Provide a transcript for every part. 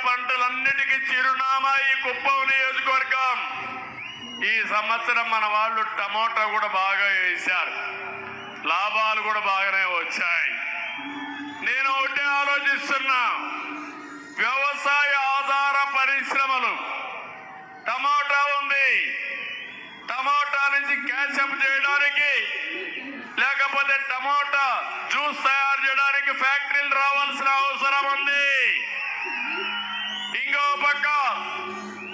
పంటలన్నిటికీ చిరునామా ఈ కుప్పం నియోజకవర్గం. ఈ సంవత్సరం మన వాళ్ళు టమోటా కూడా బాగా వేశారు, లాభాలు కూడా బాగానే వచ్చాయి. నేను ఒకటే ఆలోచిస్తున్నా, వ్యవసాయ ఆధార పరిశ్రమలు, టమోటా ఉంది, టమోటా నుంచి క్యాచప్ చేయడానికి లేకపోతే టమోటా జ్యూస్ తయారు చేయడానికి ఫ్యాక్టరీలు రావాల్సిన అవసరం ఉంది. ఇంకో పక్క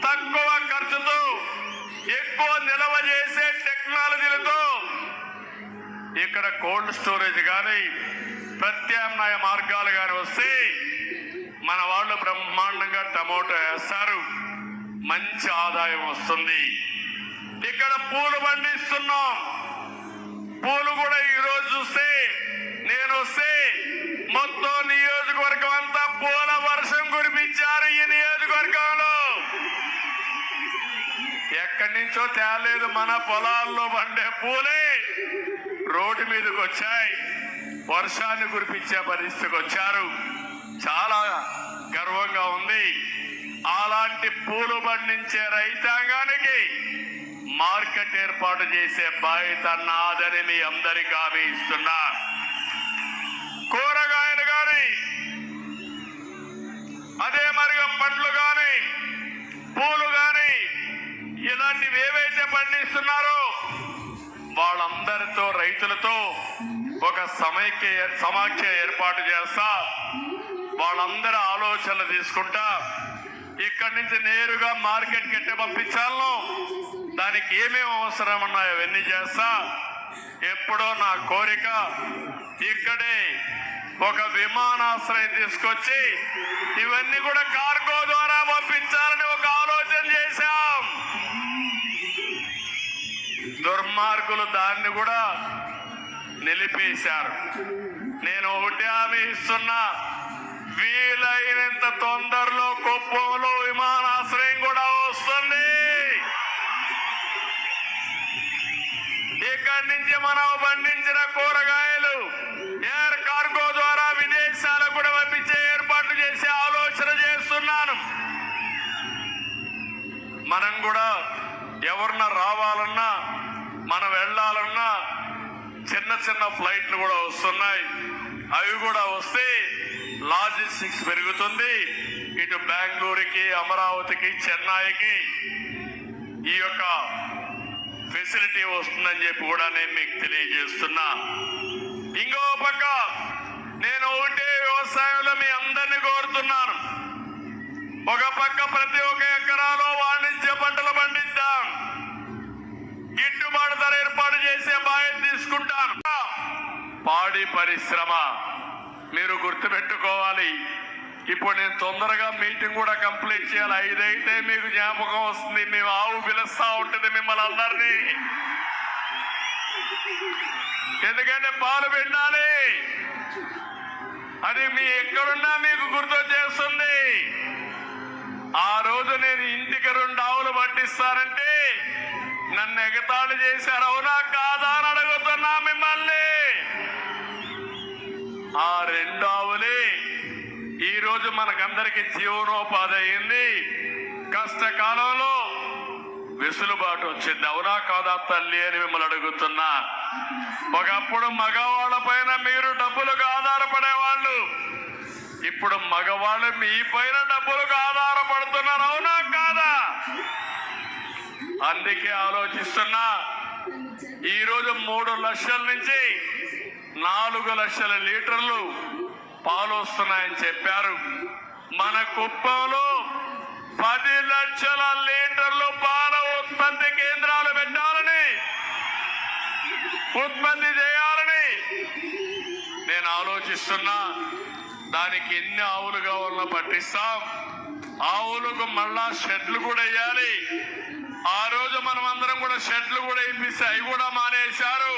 తక్కువ ఖర్చుతో ఎక్కువ నిల్వ చేసే టెక్నాలజీలతో ఇక్కడ కోల్డ్ స్టోరేజ్ కానీ ప్రత్యామ్నాయ మార్గాలు కానీ వస్తే మన వాళ్ళు బ్రహ్మాండంగా టమోటా వేస్తారు, మంచి ఆదాయం వస్తుంది. ఇక్కడ పూలు పండిస్తున్నాం, పూలు కూడా ఈరోజు చూస్తే నేను వస్తే మొత్తం నియోజకవర్గం అంతా పూల వర్షం కురిపించారు. ఈ నియోజకవర్గంలో ఎక్కడి నుంచో తేలేదు, మన పొలాల్లో పండే పూలే రోడ్డు మీదకి వచ్చాయి, వర్షాన్ని కురిపించే పరిస్థితికి వచ్చారు. చాలా గర్వంగా ఉంది. అలాంటి పూలు పండించే రైతాంగానికి మార్కెట్ ఏర్పాటు చేసే బాధ్యత నాదని మీ అందరికీ హామీ ఇస్తున్నా. కూరగాయలు కానీ అదే మరిగా పండ్లు కానీ పూలు కానీ ఇలాంటివి ఏవైతే పండిస్తున్నారో వాళ్ళందరితో రైతులతో ఒక సమాఖ్య ఏర్పాటు చేస్తా, వాళ్ళందరి ఆలోచనలు తీసుకుంటా ఇక్కడి నుంచి నేరుగా మార్కెట్కి ఎట్టే పంపించాలను, దానికి ఏమేమి అవసరం ఉన్నాయో అవన్నీ చేస్తా. ఎప్పుడో నా కోరిక ఇక్కడే ఒక విమానాశ్రయం తీసుకొచ్చి ఇవన్నీ కూడా కార్గో ద్వారా పంపించాలని ఒక ఆలోచన చేశాం. దుర్మార్గులు దాన్ని కూడా నిలిపేశారు. నేను ఒకటి హామీ ఇస్తున్నా, వీలైనంత తొందరలో కుప్పంలో విమానాశ్రయం కూడా వస్తుంది. ఇక్కడి నుంచి మనం పండించిన కూరగాయలు ఎయిర్ కార్గో ద్వారా విదేశాలకు కూడా పంపించే ఏర్పాట్లు చేసే ఆలోచన చేస్తున్నాను. మనం కూడా ఎవరన్నా రావాలన్నా మనం వెళ్ళాలన్నా చిన్న చిన్న ఫ్లైట్లు కూడా వస్తున్నాయి. అవి కూడా వస్తే లాజిస్టిక్స్ పెరుగుతుంది. ఇటు బెంగళూరుకి, అమరావతికి, చెన్నైకి ఈ యొక్క ఫెసిలిటీ వస్తుందని చెప్పి కూడా నేను మీకు తెలియజేస్తున్నా. ఇంకో పక్క నేను ఒకటే వ్యవసాయంలో మీ అందరినీ కోరుతున్నాను, ఒక పక్క ప్రతి ఒక్క ఎకరాలో వాణిజ్య పంటలు పండిద్దాం, గిట్టుబాటు ధర ఏర్పాటు చేసే బాధ్యత తీసుకుంటాను. పాడి పరిశ్రమ మీరు గుర్తుపెట్టుకోవాలి. ఇప్పుడు నేను తొందరగా మీటింగ్ కూడా కంప్లీట్ చేయాలి. 5 అయితే మీకు జ్ఞాపకం వస్తుంది, మేము ఆవు పిలుస్తా ఉంటుంది మిమ్మల్ని అందరినీ, ఎందుకంటే పాలు పిండాలి. అది మీ ఎక్కడున్నా మీకు గుర్తు చేస్తుంది. ఆ రోజు నేను ఇంటికి 2 ఆవులు పట్టిస్తానంటే నన్ను ఎగతాళి చేశారు, అవునా కాదా అని అడుగుతున్నా మిమ్మల్ని. ఆ 2 ఆవులే ఈ రోజు మనకందరికి జీవనోపాధి అయింది. కష్టకాలంలో వెసులుబాటు వచ్చింది, అవునా కాదా తల్లి అని మిమ్మల్ని అడుగుతున్నా. ఒకప్పుడు మగవాళ్ళ పైన మీరు డబ్బులకు ఆధారపడేవాళ్ళు, ఇప్పుడు మగవాళ్ళు మీ పైన డబ్బులకు ఆధారపడుతున్నారు, అవునా కాదా? అందుకే ఆలోచిస్తున్నా, ఈరోజు 3 లక్షల నుంచి 4 లక్షల లీటర్లు పాలు వస్తున్నాయని చెప్పారు. మన కుప్పంలో 10 లక్షల లీటర్లు పాల ఉత్పత్తి కేంద్రాలు పెట్టాలని, ఉత్పత్తి చేయాలని నేను ఆలోచిస్తున్నా. దానికి ఎన్ని ఆవులు కావాలన్నా పట్టిస్తాం. ఆవులకు మళ్ళా షెడ్లు కూడా వేయాలి. ఆ రోజు మనం అందరం కూడా షెడ్లు కూడా ఇప్పిస్తే అవి కూడా మానేశారు.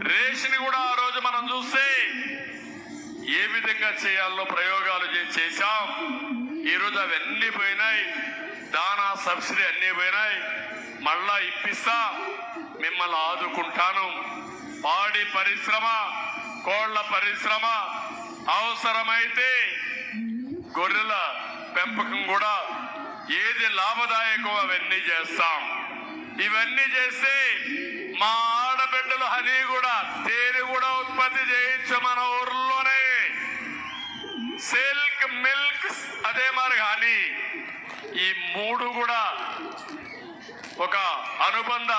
రేషన్ కూడా ఆ రోజు మనం చూస్తే ఏ విధంగా చేయాలో ప్రయోగాలు చేశాం. ఈరోజు అవన్నీ పోయినాయి, దానా సబ్సిడీ అన్నీ పోయినాయి. మళ్ళా ఇప్పిస్తా, మిమ్మల్ని ఆదుకుంటాను. పాడి పరిశ్రమ, కోళ్ల పరిశ్రమ, అవసరమైతే గొర్రెల పెంపకం కూడా ఏది లాభదాయకం అవన్నీ చేస్తాం. ఇవన్నీ చేస్తే మా ఆడబిడ్డలు హనీ కూడా తేనె కూడా ఉత్పత్తి చేయొచ్చు మన ఊర్లోనే. సిల్క్, మిల్క్, అదే మరి హనీ, ఈ మూడు కూడా ఒక అనుబంధ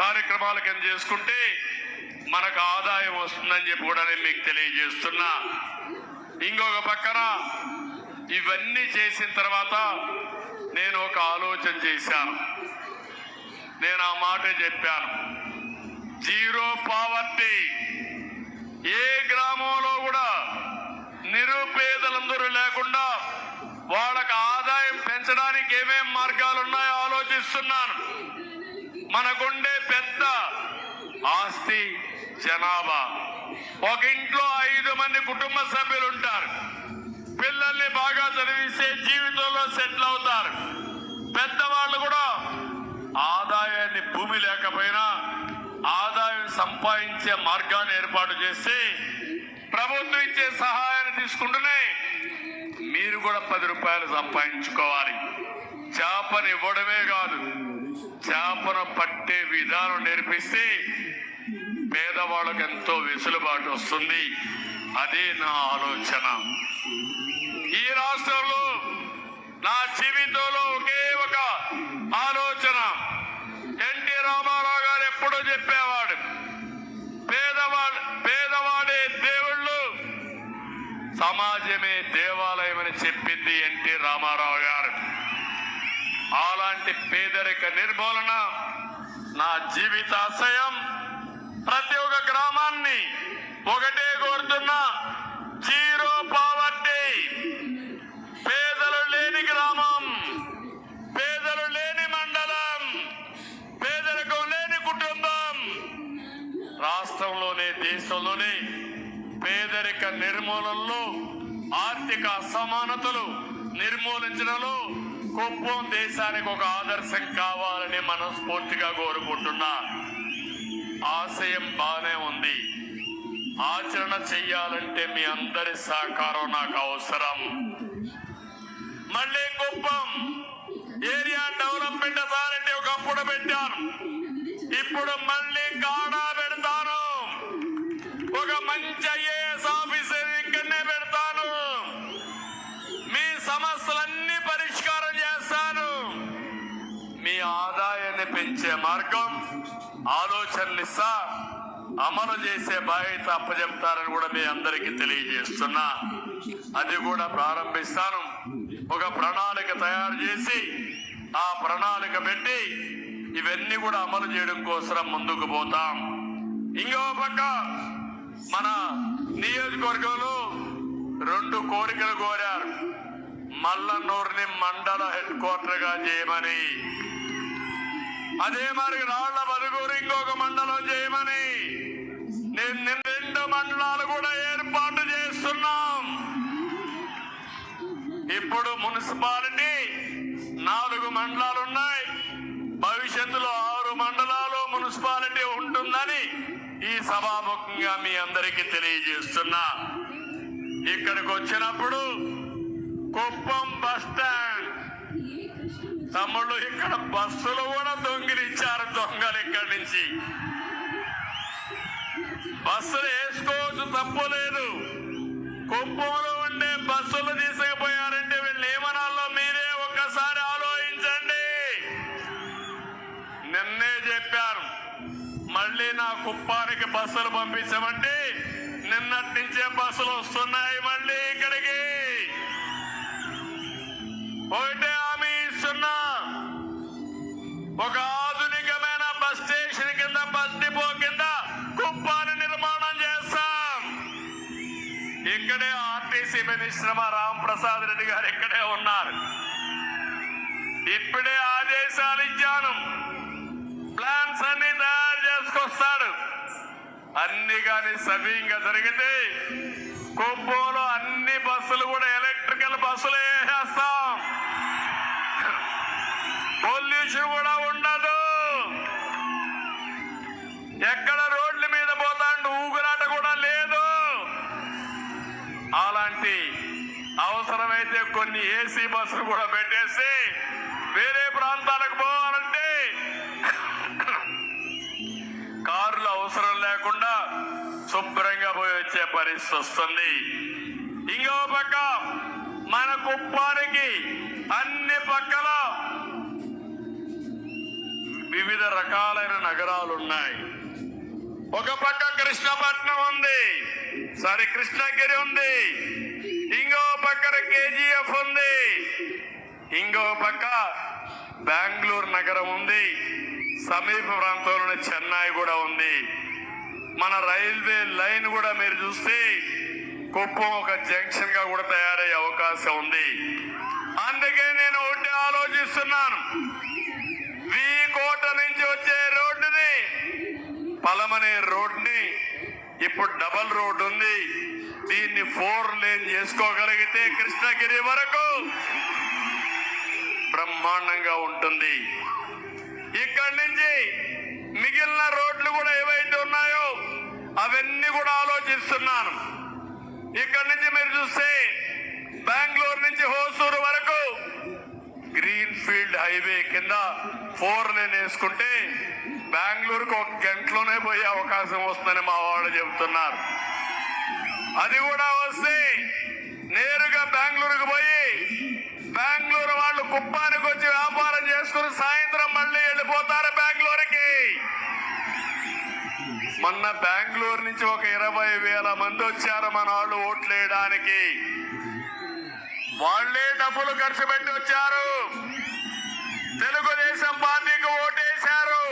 కార్యక్రమాల కింద చేసుకుంటే మనకు ఆదాయం వస్తుందని చెప్పి కూడా నేను మీకు తెలియజేస్తున్నా. ఇంకొక పక్కన ఇవన్నీ చేసిన తర్వాత నేను ఒక ఆలోచన చేశాను. నేను ఆ మాట చెప్పాను, జీరో పావర్టీ. ఏ గ్రామంలో కూడా నిరుపేదలందరూ లేకుండా వాళ్ళకి ఆదాయం పెంచడానికి ఏమేం మార్గాలు ఉన్నాయో ఆలోచిస్తున్నాను. మనకుండే పెద్ద ఆస్తి జనాభా. ఒక ఇంట్లో 5 మంది కుటుంబ సభ్యులు ఉంటారు. పిల్లల్ని బాగా చదివిస్తే జీవితంలో సెటిల్ అవుతారు. పెద్దవాళ్ళు కూడా ఆదాయాన్ని, భూమి లేకపోయినా ఆదాయం సంపాదించే మార్గాన్ని ఏర్పాటు చేసి ప్రభుత్వం ఇచ్చే సహాయాన్ని తీసుకుంటూనే మీరు కూడా 10 రూపాయలు సంపాదించుకోవాలి. చేపను ఇవ్వడమే కాదు, చేపను పట్టే విధానం నేర్పిస్తే పేదవాళ్ళకు ఎంతో వెసులుబాటు వస్తుంది. అదే నా ఆలోచన. ఈ రాష్ట్రంలో నా జీవితంలో ఒకే ఒక ఆలోచన. ఎన్టీ రామారావు గారు ఎప్పుడూ చెప్పేవాడు, పేదవాడే దేవుళ్ళు, సమాజమే దేవాలయం అని చెప్పింది ఎన్టీ రామారావు గారు. అలాంటి పేదరిక నిర్మూలన నా జీవితాశయం. ప్రతి ఒక్క గ్రామాన్ని ఒకటే కోరుతున్నా, జీరో పావర్టీ. పేదలు లేని గ్రామం, పేదలు లేని మండలం, పేదరికం లేని కుటుంబం రాష్ట్రంలోనే, దేశంలోనే పేదరిక నిర్మూలనలో, ఆర్థిక అసమానతలు నిర్మూలించడంలో కుప్పం దేశానికి ఒక ఆదర్శం కావాలని మనస్ఫూర్తిగా కోరుకుంటున్నా. ఆశయం బానే ఉంది, ఆచరణ చెయ్యాలంటే మీ అందరి సహకారం నాకు అవసరం. మళ్ళీ కుప్పం ఏరియా డెవలప్మెంట్ అథారిటీ ఒకప్పుడు పెట్టాను, ఇప్పుడు మళ్ళీ కాడా పెడతాను. ఒక మంచి ఐఏఎస్ ఆఫీసర్ ఇక్కడనే పెడతాను. మీ సమస్యలన్నీ పరిష్కారం చేస్తాను. మీ ఆదాయాన్ని పెంచే మార్గం, ఆలోచనలు ఇస్తా, అమలు చేసే బాధ్యత అప్పచెప్తారని కూడా మీ అందరికీ తెలియజేస్తున్నా. అది కూడా ప్రారంభిస్తాను. ఒక ప్రణాళిక తయారు చేసి ఆ ప్రణాళిక పెట్టి ఇవన్నీ కూడా అమలు చేయడం కోసం ముందుకు పోతాం. ఇంకో పక్క మన నియోజకవర్గంలో 2 కోరికలు కోరారు. మల్లన్నూరుని మండల హెడ్ క్వార్టర్ గా చేయమని, అదే మరి రాళ్ల బదుగూరు ఇంకొక మండలం చేయమని. నేను 2 మండలాలు కూడా ఏర్పాటు చేస్తున్నాం. ఇప్పుడు మున్సిపాలిటీ 4 మండలాలు ఉన్నాయి. భవిష్యత్తులో 6 మండలాలు మున్సిపాలిటీ ఉంటుందని ఈ సభాముఖంగా మీ అందరికీ తెలియజేస్తున్నా. ఇక్కడికి వచ్చినప్పుడు కుప్పం బస్ స్టాండ్, తమ్ముళ్ళు, ఇక్కడ బస్సులు కూడా దొంగిలించారు దొంగలు. ఇక్కడి నుంచి బస్సులు వేసుకోవచ్చు, తప్పు లేదు. కుప్పంలో ఉండే బస్సులు తీసుకుపోయారంటే వీళ్ళు ఏమనాలో మీరే ఒక్కసారి ఆలోచించండి. నిన్నే చెప్పారు, మళ్ళీ నా కుప్పానికి బస్సులు పంపించమంటే నిన్నటి నుంచే బస్సులు వస్తున్నాయి మళ్ళీ ఇక్కడికి. ఒకటే హామీ ఇస్తున్నా, ఒక ఆధునికమైన బస్ స్టేషన్ కింద, బస్ డిపో కింద కుప్పాన్ని నిర్మాణం చేస్తాం. ఇక్కడే ఆర్టీసీ మినిస్టర్ మా రాంప్రసాద్ రెడ్డి గారు ఇక్కడే ఉన్నారు. ఇప్పుడే ఆదేశాలు ఇచ్చాను, ప్లాన్స్ అన్ని తయారు చేసుకొస్తాడు. అన్ని కానీ సవ్యంగా జరిగితే కుప్పంలో అన్ని బస్సులు కూడా ఎలక్ట్రికల్ బస్సులు వేసేస్తాం. పొల్యూషన్ కూడా ఉండదు. ఎక్కడ రోడ్ల మీద పోతాండు ఊగురాట కూడా లేదు. అలాంటి అవసరమైతే కొన్ని ఏసీ బస్సులు కూడా పెట్టేసి వేరే ప్రాంతాలకు పోవాలంటే కార్లు అవసరం లేకుండా శుభ్రంగా పోయి వచ్చే పరిస్థితి వస్తుంది. ఇంకో పక్క మన కుప్పానికి అన్ని పక్కల వివిధ రకాలైన నగరాలు ఉన్నాయి. ఒక పక్క కృష్ణపట్నం ఉంది, కృష్ణగిరి ఉంది, ఇంకో పక్కన కేజీఎఫ్ ఉంది, ఇంకో పక్క బెంగళూరు నగరం ఉంది, సమీప ప్రాంతంలోని చెన్నై కూడా ఉంది. మన రైల్వే లైన్ కూడా మీరు చూస్తే కుప్పం ఒక జంక్షన్ గా కూడా తయారయ్యే అవకాశం ఉంది. అందుకే నేను ఒకటి ఆలోచిస్తున్నాను, కోట నుంచి వచ్చే రోడ్డుని పలమనే రోడ్ని ఇప్పుడు డబల్ రోడ్ ఉంది, దీన్ని 4 లేన్ చేసుకోగలిగితే కృష్ణగిరి వరకు బ్రహ్మాండంగా ఉంటుంది. ఇక్కడి నుంచి మిగిలిన రోడ్లు కూడా ఏవైతే ఉన్నాయో అవన్నీ కూడా ఆలోచిస్తున్నాను. ఇక్కడి నుంచి మీరు చూస్తే బెంగళూరు నుంచి హోసూరు వరకు గ్రీన్ ఫీల్డ్ హైవే కింద 4 లేన్ వేసుకుంటే బెంగళూరుకు 1 గంటలోనే పోయే అవకాశం వస్తుందని మా వాళ్ళు చెబుతున్నారు. అది కూడా వస్తే నేరుగా బెంగళూరుకు పోయి బెంగళూరు వాళ్ళు కుప్పానికి వచ్చి వ్యాపారం చేసుకుని సాయంత్రం మళ్ళీ వెళ్ళిపోతారు బెంగళూరుకి. మొన్న బెంగళూరు నుంచి ఒక 20,000 మంది వచ్చారు మన వాళ్ళు ఓట్లు వేయడానికి. వాళ్లే డబ్బులు ఖర్చు పెట్టి వచ్చారు, తెలుగుదేశం పార్టీకి ఓటేశారు.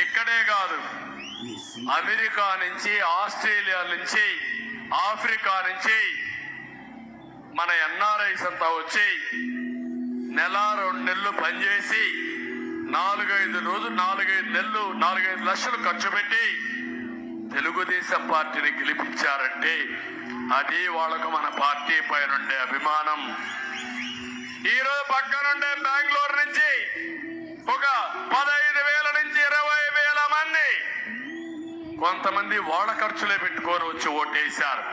ఇక్కడే కాదు, అమెరికా నుంచి, ఆస్ట్రేలియా నుంచి, ఆఫ్రికా నుంచి మన ఎన్ఆర్ఐస్ అంతా వచ్చి 1-2 నెలలు పనిచేసి 4-5 రోజులు 4-5 నెలలు 4-5 లక్షలు ఖర్చు పెట్టి తెలుగుదేశం పార్టీని గెలిపించారంటే అది వాళ్ళకు మన పార్టీ పైన ఉండే అభిమానం. ఈరోజు పక్కనుండే బెంగళూరు నుంచి ఒక 15,000 నుంచి 20,000 మంది కొంతమంది వాళ్ళ ఖర్చులే పెట్టుకొని వచ్చి ఓటేశారు.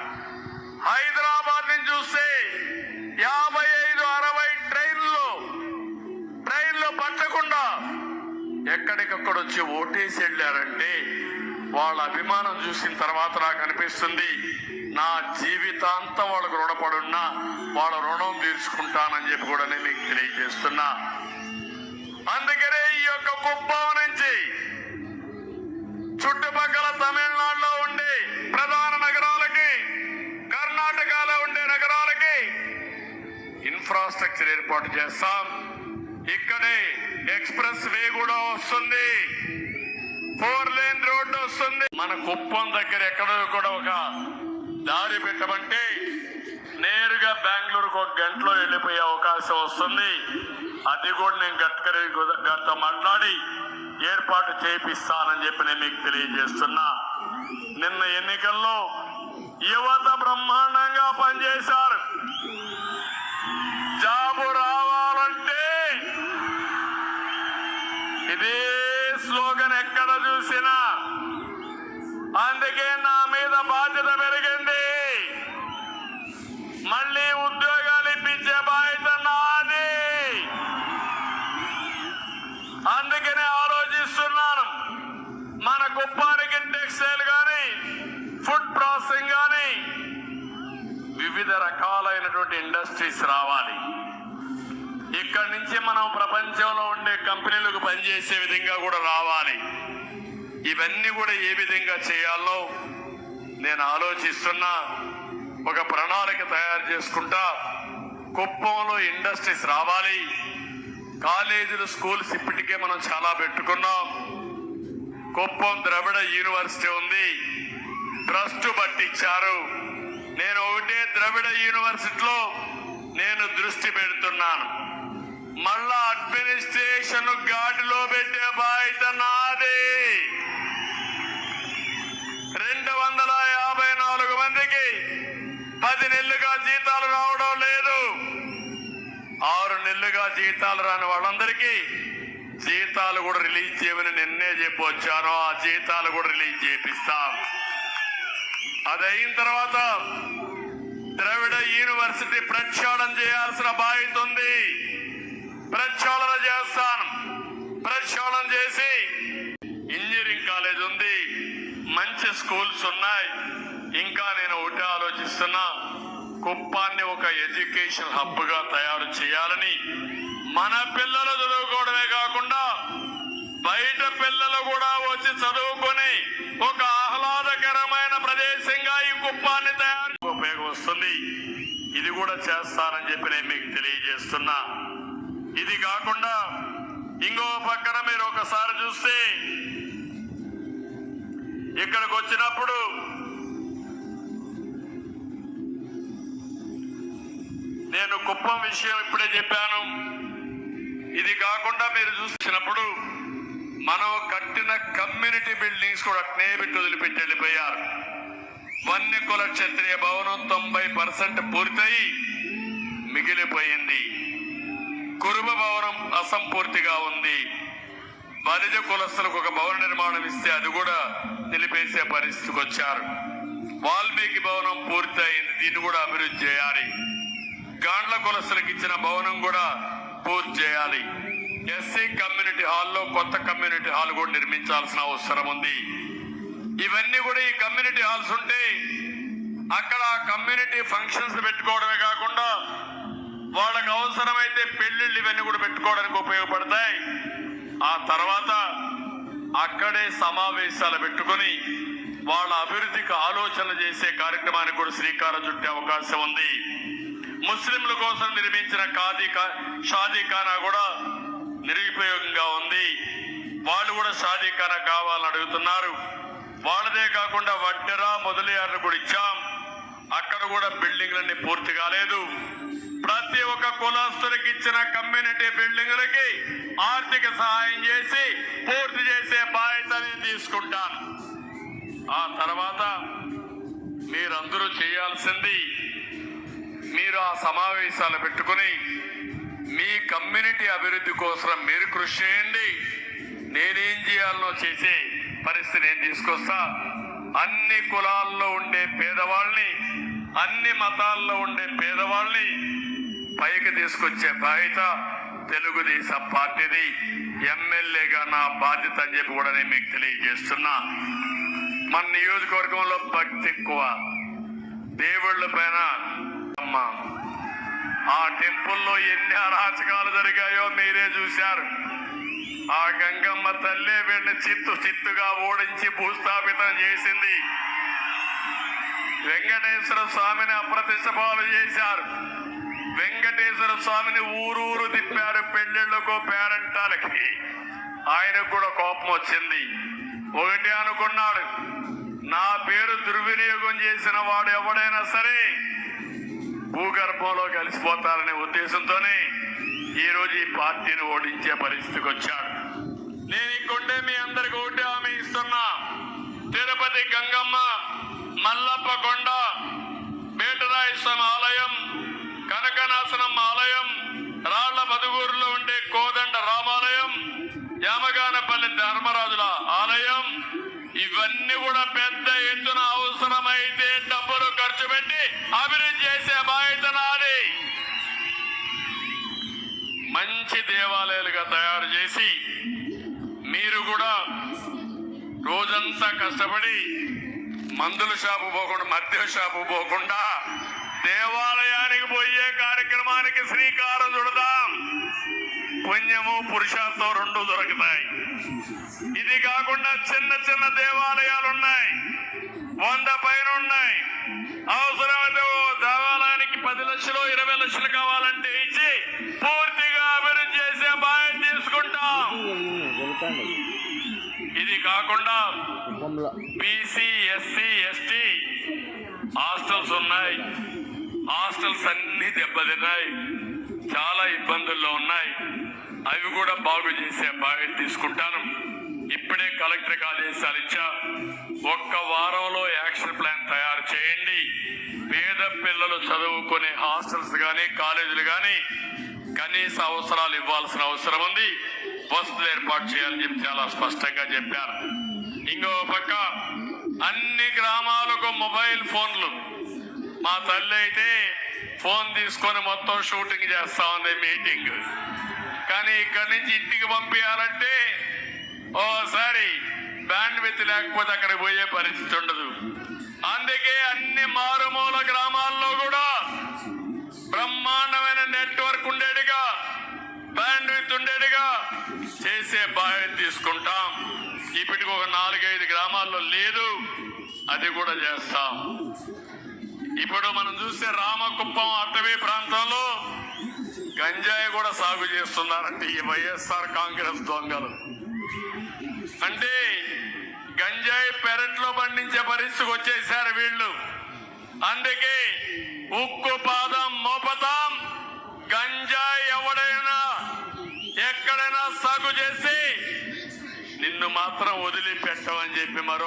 హైదరాబాద్ నుంచి చూస్తే 55-60 ట్రైన్లు పట్టకుండా ఎక్కడికక్కడ వచ్చి ఓటేసి వెళ్ళారంటే వాళ్ళ అభిమానం చూసిన తర్వాత నాకు అనిపిస్తుంది, నా జీవితాంతం వాళ్ళకు రుణపడున్నా వాళ్ళ రుణం తీర్చుకుంటానని చెప్పి కూడా నేను మీకు తెలియజేస్తున్నా. అందుకనే ఈ యొక్క కుప్పం నుంచి చుట్టుపక్కల తమిళనాడులో ఉండే ప్రధాన నగరాలకి, కర్ణాటకలో ఉండే నగరాలకి ఇన్ఫ్రాస్ట్రక్చర్ ఏర్పాటు చేస్తాం. ఇక్కడే ఎక్స్ప్రెస్ వే కూడా వస్తుంది, 4 లేన్ రోడ్డు వస్తుంది. మన కుప్పం దగ్గర ఎక్కడో కూడా ఒక దారి పెట్టమంటే నేరుగా బెంగళూరుకు 1 గంటలో వెళ్ళిపోయే అవకాశం వస్తుంది. అది కూడా నేను గడ్కరీ గారితో మాట్లాడి ఏర్పాటు చేపిస్తానని చెప్పి నేను మీకు తెలియజేస్తున్నా. నిన్న ఎన్నికల్లో యువత బ్రహ్మాండంగా పనిచేశారు. జాబు రావాలంటే ఇదే స్లోగన్ ఎక్కడ చూసినా. అందుకే నా మీద బాధ్యత పెరిగింది. మళ్ళీ ఉద్యోగాలు ఇప్పించే బాధ్యత నాది. అందుకనే ఆలోచిస్తున్నాను, మన కుప్పానికి టెక్స్టైల్ కానీ, ఫుడ్ ప్రాసెసింగ్ కానీ వివిధ రకాలైనటువంటి ఇండస్ట్రీస్ రావాలి. ఇక్కడి నుంచి మనం ప్రపంచంలో ఉండే కంపెనీలకు పనిచేసే విధంగా కూడా రావాలి. ఇవన్నీ కూడా ఏ విధంగా చేయాలో నేను ఆలోచిస్తున్నా. ఒక ప్రణాళిక తయారు చేసుకుంటా. కుప్పంలో ఇండస్ట్రీస్ రావాలి. కాలేజీలు, స్కూల్స్ ఇప్పటికే మనం చాలా పెట్టుకున్నాం. కుప్పం ద్రవిడ యూనివర్సిటీ ఉంది, ట్రస్ట్ పట్టించారు. నేను ఒకటే ద్రవిడ యూనివర్సిటీలో నేను దృష్టి పెడుతున్నాను. మళ్ళా అడ్మినిస్ట్రేషన్ గాడిలో పెట్టే బాధ్యత నాది. 254 మందికి 10 నెలలుగా జీతాలు రావడం లేదు. 6 నెలలుగా జీతాలు రాని వాళ్ళందరికీ జీతాలు కూడా రిలీజ్ చేయమని నిన్నే చెప్పొచ్చాను. ఆ జీతాలు కూడా రిలీజ్ చేపిస్తాం. అది అయిన తర్వాత ద్రవిడ ద్రవిడ యూనివర్సిటీ ప్రక్షాళన చేయాల్సిన బాధ్యత ఉంది. ప్రక్షాళన చేస్తాను. ప్రక్షాళన చేసి ఇంజనీరింగ్ కాలేజ్ ఉంది, మంచి స్కూల్స్ ఉన్నాయి. ఇంకా నేను ఒకటే ఆలోచిస్తున్నా, కుప్పాన్ని ఒక ఎడ్యుకేషన్ హబ్ గా తయారు చేయాలని. మన పిల్లలు చదువుకోవడమే కాకుండా బయట పిల్లలు కూడా వచ్చి చదువుకొని ఒక ఆహ్లాదకరమైన ప్రదేశంగా ఈ కుప్పాన్ని తయారు ఉపయోగం వస్తుంది. ఇది కూడా చేస్తానని చెప్పి నేను మీకు తెలియజేస్తున్నా. ఇది కాకుండా ఇంకో పక్కన మీరు ఒకసారి చూస్తే ఇక్కడికి వచ్చినప్పుడు నేను కుప్పం విషయం ఇప్పుడే చెప్పాను. ఇది కాకుండా మీరు చూసినప్పుడు మనం కట్టిన కమ్యూనిటీ బిల్డింగ్స్ కూడా అట్నే పెట్టి వదిలిపెట్టి వెళ్ళిపోయారు. వన్యకుల క్షత్రియ భవనం 90% పూర్తయి మిగిలిపోయింది. కురుబ భవనం అసంపూర్తిగా ఉంది. బలిజ కులస్తులకు ఒక భవన నిర్మాణం ఇస్తే అది కూడా నిలిపేసే పరిస్థితికి వచ్చారు. వాల్మీకి భవనం పూర్తి అయింది, దీన్ని కూడా అభివృద్ధి చేయాలి. గాండ్ల కులస్తులకు ఇచ్చిన భవనం కూడా పూర్తి చేయాలి. ఎస్సీ కమ్యూనిటీ హాల్లో కొత్త కమ్యూనిటీ హాల్ కూడా నిర్మించాల్సిన అవసరం ఉంది. ఇవన్నీ కూడా ఈ కమ్యూనిటీ హాల్స్ ఉంటే అక్కడ కమ్యూనిటీ ఫంక్షన్స్ పెట్టుకోవడమే కాకుండా వాళ్ళకు అవసరమైతే పెళ్లిళ్ళు ఇవన్నీ కూడా పెట్టుకోవడానికి ఉపయోగపడతాయి. ఆ తర్వాత అక్కడే సమావేశాలు పెట్టుకొని వాళ్ళ అభివృద్ధికి ఆలోచనలు చేసే కార్యక్రమానికి కూడా శ్రీకారం చుట్టే అవకాశం ఉంది. ముస్లింల కోసం నిర్మించిన షాదీఖానా కూడా నిరుపయోగంగా ఉంది. వాళ్ళు కూడా షాదీఖానా కావాలని అడుగుతున్నారు. వాళ్ళదే కాకుండా వడ్డెరా మొదలయ్యారు కూడా ఇచ్చాం, అక్కడ కూడా బిల్డింగ్లన్నీ పూర్తి కాలేదు. ప్రతి ఒక్క కులస్తులకు ఇచ్చిన కమ్యూనిటీ బిల్డింగులకి ఆర్థిక సహాయం చేసి పూర్తి చేసే బాధ్యత నేను తీసుకుంటాను. ఆ తర్వాత మీరందరూ చేయాల్సింది, మీరు ఆ సమావేశాలు పెట్టుకుని మీ కమ్యూనిటీ అభివృద్ధి కోసం మీరు కృషి చేయండి. నేనేం చేయాలనో చేసే పరిస్థితి నేను తీసుకొస్తా. అన్ని కులాల్లో ఉండే పేదవాళ్ళని, అన్ని మతాల్లో ఉండే పేదవాళ్ళని పైకి తీసుకొచ్చే బాధ్యత తెలుగుదేశం పార్టీది. ఎమ్మెల్యేగా నా బాధ్యత అని చెప్పి కూడా నేను మీకు తెలియజేస్తున్నా. మన నియోజకవర్గంలో భక్తి ఎక్కువ, దేవుళ్ళ పైన. ఆ టెంపుల్లో ఎన్ని అరాచకాలు జరిగాయో మీరే చూశారు. ఆ గంగమ్మ తల్లి వీళ్ళని చిత్తుగా ఓడించి భూస్థాపితం చేసింది. వెంకటేశ్వర స్వామిని అప్రతిష్ట పాలు చేశారు. వెంకటేశ్వర స్వామిని ఊరూరు తిప్పారు పెళ్లిళ్లకు, పేరంటాలకి. ఆయనకు కూడా కోపం వచ్చింది. ఒకటి అనుకున్నాడు, నా పేరు దుర్వినియోగం చేసిన వాడు ఎవడైనా సరే భూగర్భంలో కలిసిపోతారనే ఉద్దేశంతోనే ఈరోజు ఈ పార్టీని ఓడించే పరిస్థితికి వచ్చాడు. నేను ఇక్కడే మీ అందరికి ఒకటి హామీ ఇస్తున్నా. తిరుపతి గంగమ్మ, మల్లప్ప కొండ, బేటరాయ స్వామి ఆలయం, కనకనాశనం ఆలయం, రాళ్ల బదుగూరులో ఉండే కోదండ రామాలయం, యామగానపల్లి ధర్మరాజుల ఆలయం, ఇవన్నీ కూడా పెద్ద ఎత్తున అవసరమైతే డబ్బులు ఖర్చు పెట్టి అభివృద్ధి చేసే బాధ్యత నాది. మంచి దేవాలయాలుగా తయారు చేసి మీరు కూడా రోజంతా కష్టపడి మందుల షాపు పోకుండా, మద్యం షాపు పోకుండా దేవాలయానికి పోయే కార్యక్రమానికి శ్రీకారం చుడదాం. పుణ్యము పురుషార్థం రెండు దొరుకుతాయి. ఇది కాకుండా చిన్న చిన్న దేవాలయాలు ఉన్నాయి, 100 పైన ఉన్నాయి. అవసరమైతే దేవాలయానికి 10 లక్షలు 20 లక్షలు కావాలంటే ఇచ్చి పూర్తిగా అభివృద్ధి చేసే బాధ్యత తీసుకుంటాం. ఇది కాకుండా బీసీ, ఎస్సీ, ఎస్టీ హాస్టల్స్ ఉన్నాయి. హాస్టల్స్ అన్ని దెబ్బతిన్నాయి, చాలా ఇబ్బందుల్లో ఉన్నాయి. అవి కూడా బాగు చేసే బాధ్యత తీసుకుంటాను. ఇప్పుడే కలెక్టర్కి ఆదేశాలు ఇచ్చా. 1 వారంలో యాక్షన్ ప్లాన్ తయారు చేయండి. పేద పిల్లలు చదువుకునే హాస్టల్స్ కానీ కాలేజీలు కానీ కనీస అవసరాలు ఇవ్వాల్సిన అవసరం ఉంది. వసతులు ఏర్పాటు చేయాలని చెప్పి చాలా స్పష్టంగా చెప్పారు. ఇంకో పక్క అన్ని గ్రామాలకు మొబైల్ ఫోన్లు. మా తల్లి అయితే ఫోన్ తీసుకొని మొత్తం షూటింగ్ చేస్తా ఉంది మీటింగ్. కానీ ఇక్కడి నుంచి ఇంటికి పంపించాలంటే ఓసారి బ్యాండ్ విత్ లేకపోతే అక్కడికి పోయే పరిస్థితి ఉండదు. అందుకే అన్ని మారుమూల గ్రామాల్లో కూడా బ్రహ్మాండమైన నెట్వర్క్ ఉండేట్టుగా, బ్యాండ్ విత్ ఉండేట్టుగా చేసే బాధ్యత తీసుకుంటాం. ఇప్పటికి ఒక 4-5 గ్రామాల్లో లేదు, అది కూడా చేస్తాం. ఇప్పుడు మనం చూస్తే రామకుప్పం అటవీ ప్రాంతంలో గంజాయి కూడా సాగు చేస్తున్నారంటే ఈ వైఎస్ఆర్ కాంగ్రెస్ దొంగలు. అంటే గంజాయి పెరట్లో పండించే పరిస్థితికి వచ్చేసారు వీళ్ళు. అందుకే ఉక్కు పాదం మోపతాం. గంజాయి ఎవడైనా ఎక్కడైనా సాగు చేసి నిన్ను మాత్రం వదిలిపెట్టమని చెప్పి మరో